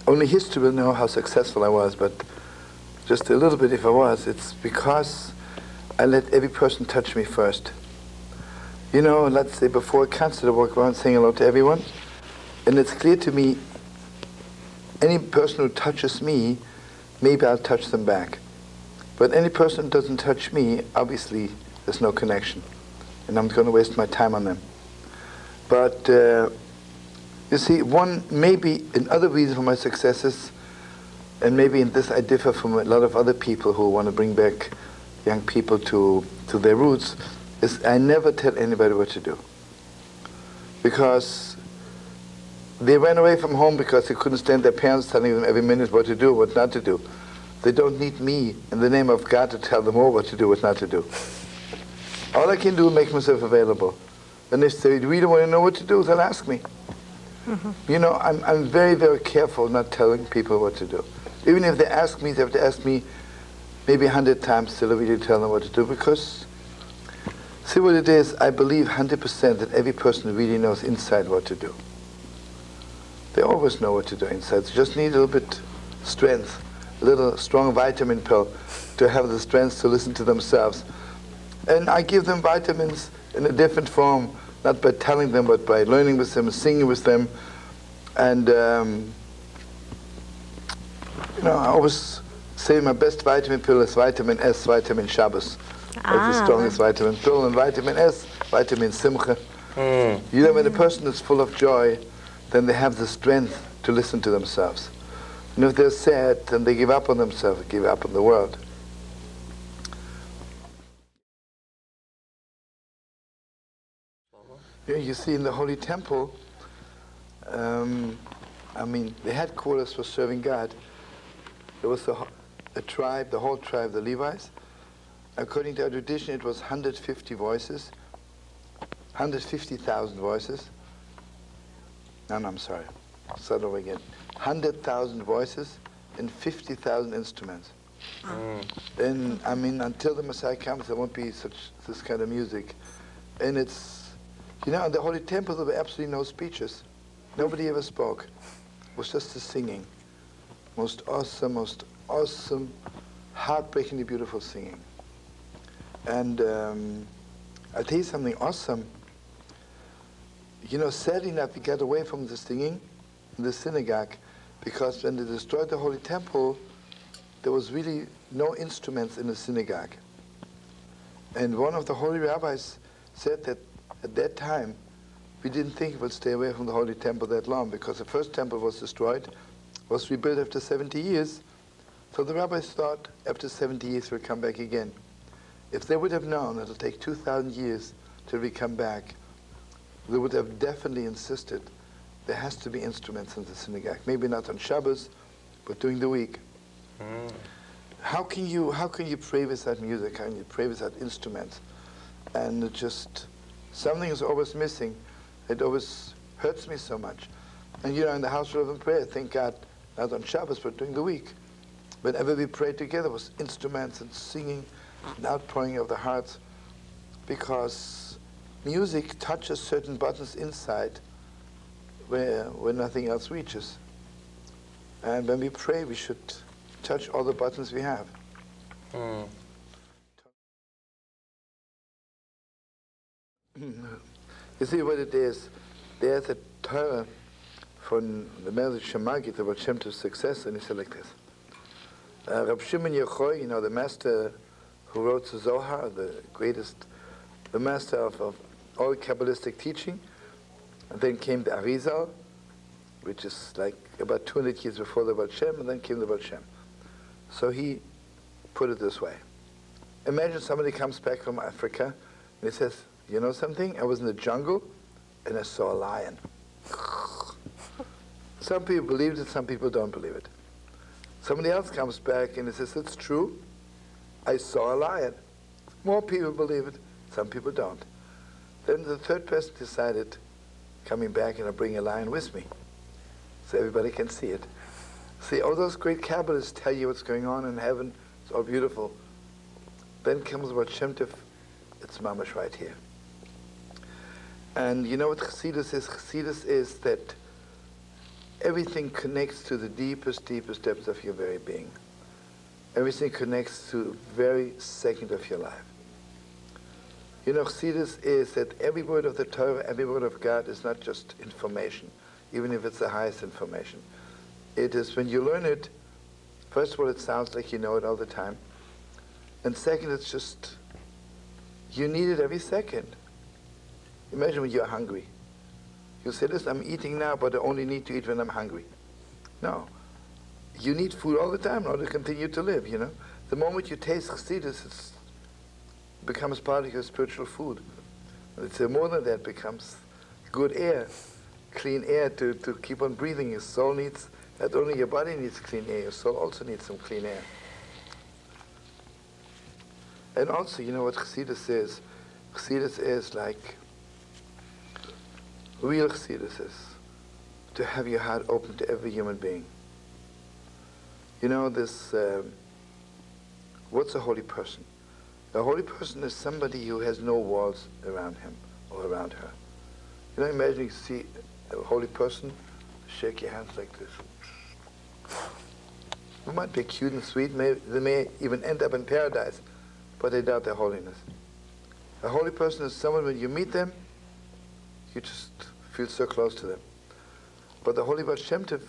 only history will know how successful I was, but just a little bit if I was, it's because I let every person touch me first. You know, let's say before a concert I walk around saying hello to everyone, and it's clear to me, any person who touches me, maybe I'll touch them back. But any person who doesn't touch me, obviously there's no connection, and I'm going to waste my time on them. But you see, maybe another reason for my successes, and maybe in this I differ from a lot of other people who want to bring back young people to their roots, is I never tell anybody what to do. Because they ran away from home because they couldn't stand their parents telling them every minute what to do, what not to do. They don't need me in the name of God to tell them all what to do, what not to do. All I can do is make myself available. And if they really want to know what to do, they'll ask me. Mm-hmm. You know, I'm very, very careful not telling people what to do. Even if they ask me, they have to ask me maybe 100 times till I really tell them what to do, because see what it is, I believe 100% that every person really knows inside what to do. They always know what to do inside. They just need a little bit strength, a little strong vitamin pill to have the strength to listen to themselves. And I give them vitamins in a different form, not by telling them, but by learning with them, singing with them. And, you know, I always say my best vitamin pill is vitamin S, vitamin Shabbos. That's the strongest vitamin pill. And vitamin S, vitamin Simcha. You know, when a person is full of joy, then they have the strength to listen to themselves. And if they're sad, then they give up on themselves, give up on the world. You see, in the Holy Temple, I mean, the headquarters for serving God. There was a tribe, the whole tribe, the Levites. According to our tradition, it was 150 voices, 150,000 voices. No, I'm sorry. Start over again. 100,000 voices and 50,000 instruments. And I mean, until the Messiah comes, there won't be this kind of music. And it's, you know, in the Holy Temple there were absolutely no speeches. Nobody ever spoke. It was just the singing. Most awesome, heartbreakingly beautiful singing. And I'll tell you something awesome. You know, sadly enough, we got away from the singing in the synagogue because when they destroyed the Holy Temple, there was really no instruments in the synagogue. And one of the holy rabbis said that at that time, we didn't think it would stay away from the Holy Temple that long because the first temple was destroyed, was rebuilt after 70 years. So the rabbis thought after 70 years we'll come back again. If they would have known it'll take 2,000 years till we come back, they would have definitely insisted there has to be instruments in the synagogue. Maybe not on Shabbos, but during the week. How can you pray without music? How can you pray without instruments? And it just, something is always missing. It always hurts me so much. And you know, in the house of prayer, thank God, not on Shabbos, but during the week. Whenever we prayed together was instruments and singing and outpouring of the hearts, because music touches certain buttons inside where nothing else reaches. And when we pray, we should touch all the buttons we have. You see what it is? There's a Torah from the Melech Shemagit about Shem Tov's success, and he said like this. Rab Shimon Yochai, you know, the master who wrote the Zohar, the master of all Kabbalistic teaching, and then came the Arizal, which is like about 200 years before the Baal Shem, and then came the Baal Shem. So he put it this way. Imagine somebody comes back from Africa, and he says, you know something? I was in the jungle, and I saw a lion. Some people believe it, some people don't believe it. Somebody else comes back, and he says, it's true, I saw a lion. More people believe it, some people don't. Then the third person decided, coming back and I'll bring a lion with me, so everybody can see it. See, all those great Kabbalists tell you what's going on in heaven, it's all beautiful. Then comes about Shem Tov, it's mamash right here. And you know what Chassidus is? Chassidus is that everything connects to the deepest, deepest depths of your very being. Everything connects to the very second of your life. You know, Chassidus is that every word of the Torah, every word of God is not just information, even if it's the highest information. It is, when you learn it, first of all, it sounds like you know it all the time. And second, it's just, you need it every second. Imagine when you're hungry. You say, listen, I'm eating now, but I only need to eat when I'm hungry. No. You need food all the time in order to continue to live, you know. The moment you taste Chassidus, it becomes part of your spiritual food. It's more than that, becomes good air, clean air to keep on breathing. Your soul needs, not only your body needs clean air, your soul also needs some clean air. And also, you know what Chassidus is? Chassidus is like, real Chassidus is to have your heart open to every human being. You know, this, what's a holy person? A holy person is somebody who has no walls around him or around her. You know, imagine you see a holy person, shake your hands like this. They might be cute and sweet, they may even end up in paradise, but they doubt their holiness. A holy person is someone, when you meet them, you just feel so close to them. But the Holy Baal Shem Tov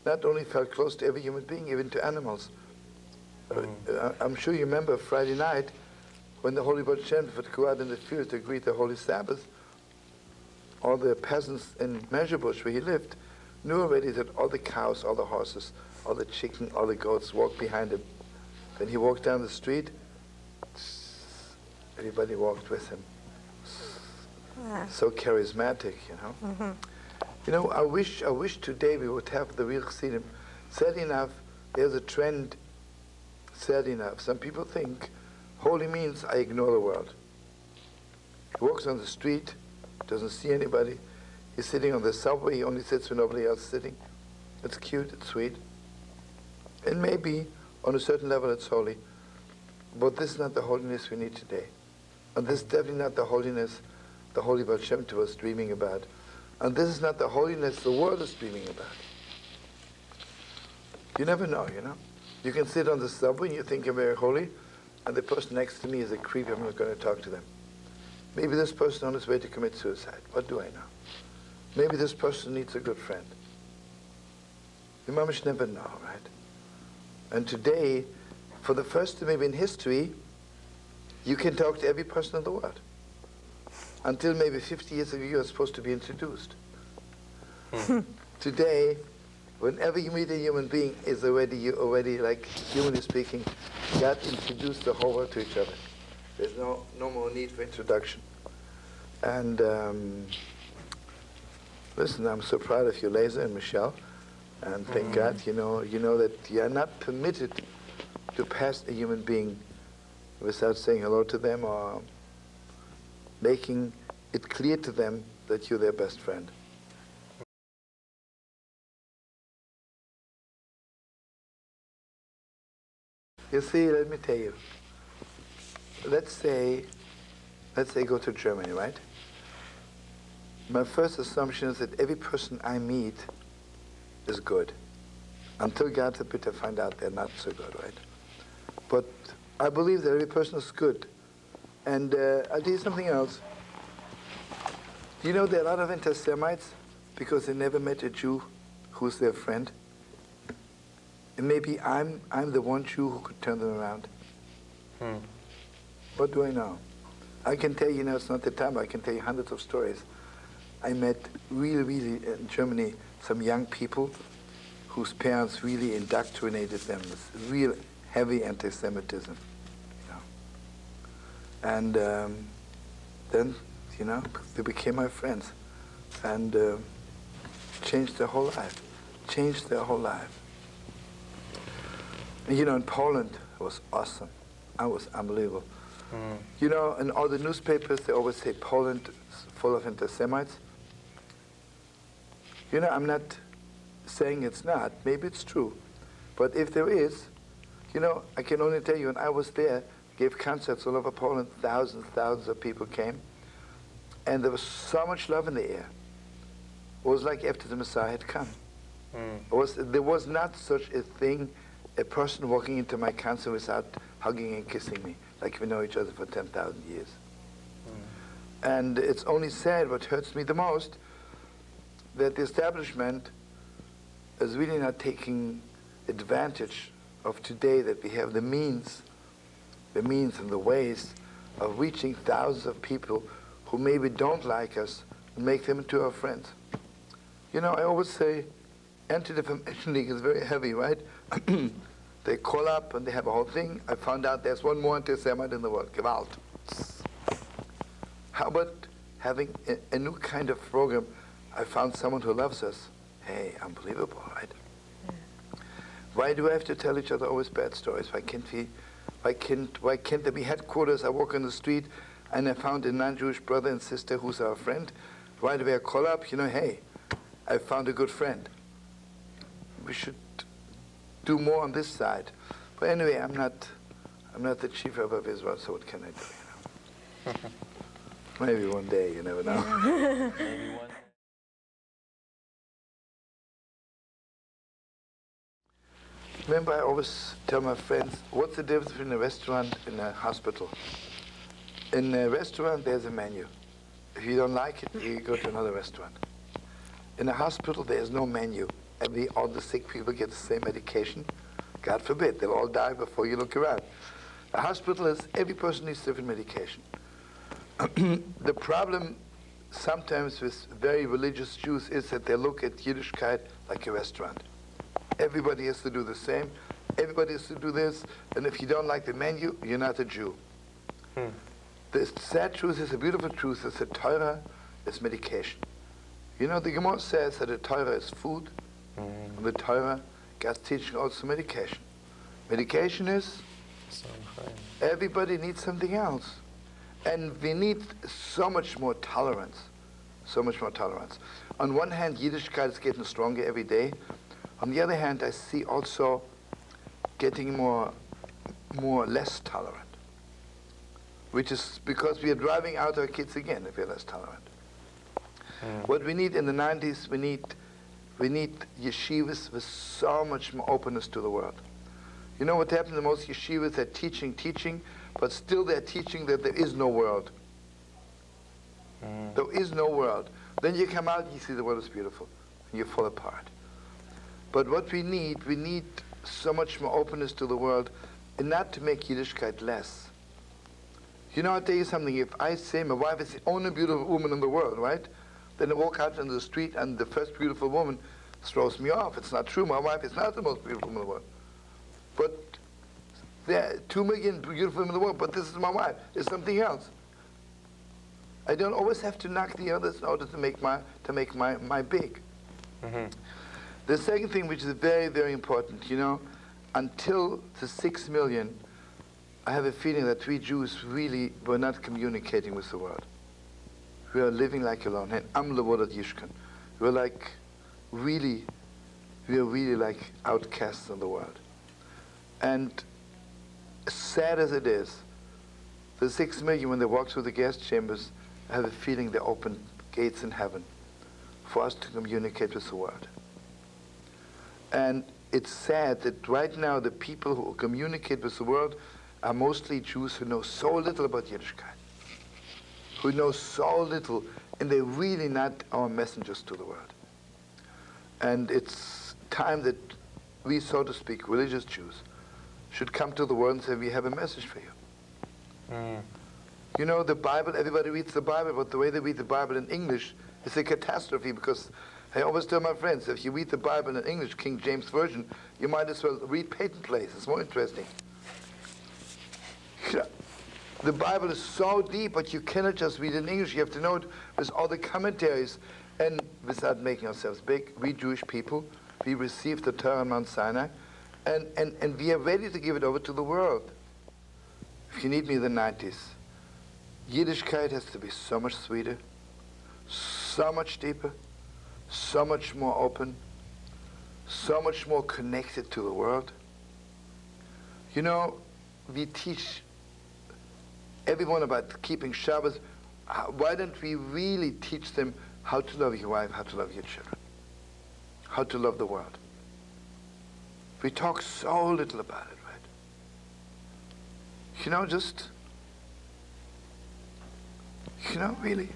not only felt close to every human being, even to animals. I'm sure you remember Friday night when the Holy Baal Shem Tov would go out in the field to greet the Holy Sabbath. All the peasants in Mezhebush, where he lived, knew already that all the cows, all the horses, all the chicken, all the goats walked behind him. When he walked down the street, everybody walked with him. So charismatic, you know. Mm-hmm. You know, I wish today we would have the real Chassidim. Sadly enough, there's a trend, sadly enough. Some people think holy means I ignore the world. He walks on the street, doesn't see anybody. He's sitting on the subway, he only sits when nobody else is sitting. It's cute, it's sweet. And maybe, on a certain level, it's holy. But this is not the holiness we need today. And this is definitely not the holiness the Holy Baal Shem Tov was dreaming about. And this is not the holiness the world is dreaming about. You never know, you know. You can sit on the subway and you think you're very holy, and the person next to me is a creep, I'm not going to talk to them. Maybe this person on his way to commit suicide. What do I know? Maybe this person needs a good friend. You mamish never know, right? And today, for the first time maybe in history, you can talk to every person in the world. Until maybe 50 years ago, you were supposed to be introduced. Today, whenever you meet a human being, you already, like humanly speaking, God introduced the whole world to each other. There's no more need for introduction. And listen, I'm so proud of you, Eliezer and Michele, and thank God, you know that you are not permitted to pass a human being without saying hello to them or making it clear to them that you're their best friend. You see, let me tell you. Let's say go to Germany, right? My first assumption is that every person I meet is good. Until God forbid I find out they're not so good, right? But I believe that every person is good. And I'll tell you something else. Do you know there are a lot of anti-Semites because they never met a Jew who's their friend? And maybe I'm the one Jew who could turn them around. What do I know? I can tell you, it's not the time, I can tell you hundreds of stories. I met really in Germany some young people whose parents really indoctrinated them with real heavy anti-Semitism. And then, they became my friends and changed their whole life. And, in Poland, it was awesome. I was unbelievable. In all the newspapers, they always say Poland is full of anti-Semites. I'm not saying it's not. Maybe it's true. But if there is, I can only tell you, when I was there, gave concerts all over Poland, thousands of people came. And there was so much love in the air. It was like after the Messiah had come. There was not such a thing, a person walking into my council without hugging and kissing me, like we know each other for 10,000 years. And it's only sad, what hurts me the most, that the establishment is really not taking advantage of today, that we have the means and the ways of reaching thousands of people who maybe don't like us and make them into our friends. You know, I always say Anti-Defamation League is very heavy, right? They call up and they have a whole thing. I found out there's one more anti-Semite in the world, Gewalt. How about having a new kind of program? I found someone who loves us. Hey, unbelievable, right? Why do we have to tell each other always bad stories? Why can't there be headquarters? I walk on the street and I found a non-Jewish brother and sister who's our friend. Why do we call up? You know, hey, I found a good friend. We should do more on this side. But anyway, I'm not the chief rabbi of Israel, so what can I do, you know? Maybe one day, you never know. Maybe one. Remember, I always tell my friends, what's the difference between a restaurant and a hospital? In a restaurant, there's a menu. If you don't like it, you go to another restaurant. In a hospital, there's no menu. All the sick people get the same medication. God forbid, they'll all die before you look around. A hospital is, every person needs different medication. The problem sometimes with very religious Jews is that they look at Yiddishkeit like a restaurant. Everybody has to do the same. Everybody has to do this. And if you don't like the menu, you're not a Jew. The sad truth is, a beautiful truth is that Torah is medication. You know, the Gemara says that the Torah is food, and the Torah, God's teaching, also medication. Medication is, everybody needs something else. And we need so much more tolerance. So much more tolerance. On one hand, Yiddishkeit is getting stronger every day. On the other hand, I see also getting less tolerant. Which is because we are driving out our kids again if we're less tolerant. What we need in the 90s, we need yeshivas with so much more openness to the world. You know what happens in most yeshivas? They're teaching, but still they're teaching that there is no world. There is no world. Then you come out and you see the world is beautiful, and you fall apart. But what we need so much more openness to the world, and not to make Yiddishkeit less. You know, I'll tell you something. If I say my wife is the only beautiful woman in the world, right? Then I walk out into the street and the first beautiful woman throws me off. It's not true. My wife is not the most beautiful woman in the world. But there are 2 million beautiful women in the world, but this is my wife. It's something else. I don't always have to knock the others in order to make my big. The second thing, which is very, very important, you know, until the 6 million, I have a feeling that we Jews really were not communicating with the world. We are living like alone. And am levodat yishkan. We are really like outcasts in the world. And sad as it is, the 6 million, when they walk through the gas chambers, I have a feeling they open gates in heaven for us to communicate with the world. And it's sad that right now the people who communicate with the world are mostly Jews who know so little about Yiddishkeit, who know so little, and they're really not our messengers to the world. And it's time that we, so to speak, religious Jews, should come to the world and say, we have a message for you. You know, the Bible, everybody reads the Bible, but the way they read the Bible in English is a catastrophe, because I always tell my friends, if you read the Bible in English, King James Version, you might as well read Peyton Place. It's more interesting. The Bible is so deep, but you cannot just read it in English. You have to know it with all the commentaries. And without making ourselves big, we Jewish people, we received the Torah on Mount Sinai, and we are ready to give it over to the world. If you need me in the 90s, Yiddishkeit has to be so much sweeter, so much deeper, so much more open, so much more connected to the world. You know, we teach everyone about keeping Shabbos. Why don't we really teach them how to love your wife, how to love your children, how to love the world. We talk so little about it, right? Really.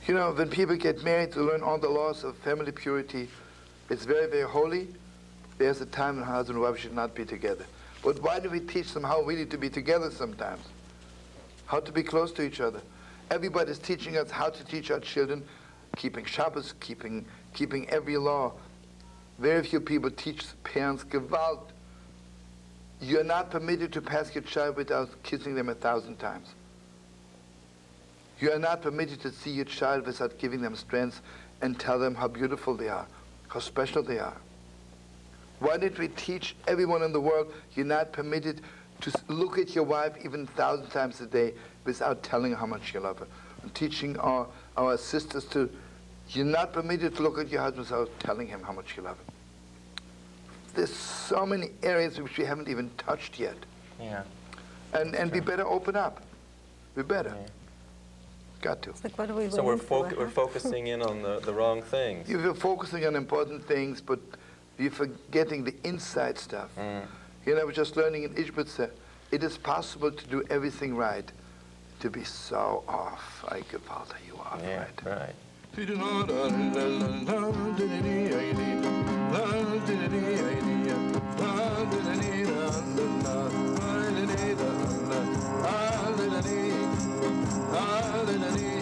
When people get married to learn all the laws of family purity, it's very, very holy. There's a time when husband and wife should not be together. But why do we teach them how really to be together sometimes? How to be close to each other? Everybody's teaching us how to teach our children, keeping Shabbos, keeping every law. Very few people teach parents Gewalt. You're not permitted to pass your child without kissing them 1,000 times. You are not permitted to see your child without giving them strength and tell them how beautiful they are, how special they are. Why did we teach everyone in the world you're not permitted to look at your wife even 1,000 times a day without telling her how much you love her? And teaching our sisters you're not permitted to look at your husband without telling him how much you love him. There's so many areas which we haven't even touched yet. Yeah. And we better open up. We better. Yeah. Got to. It's like, what are we So we're waiting for? focusing in on the wrong things. You're focusing on important things, but you're forgetting the inside stuff. I was just learning in Rebbetsen, it is possible to do everything right, to be so off. I Gewalt, you off, Yeah, right? right. Hallelujah.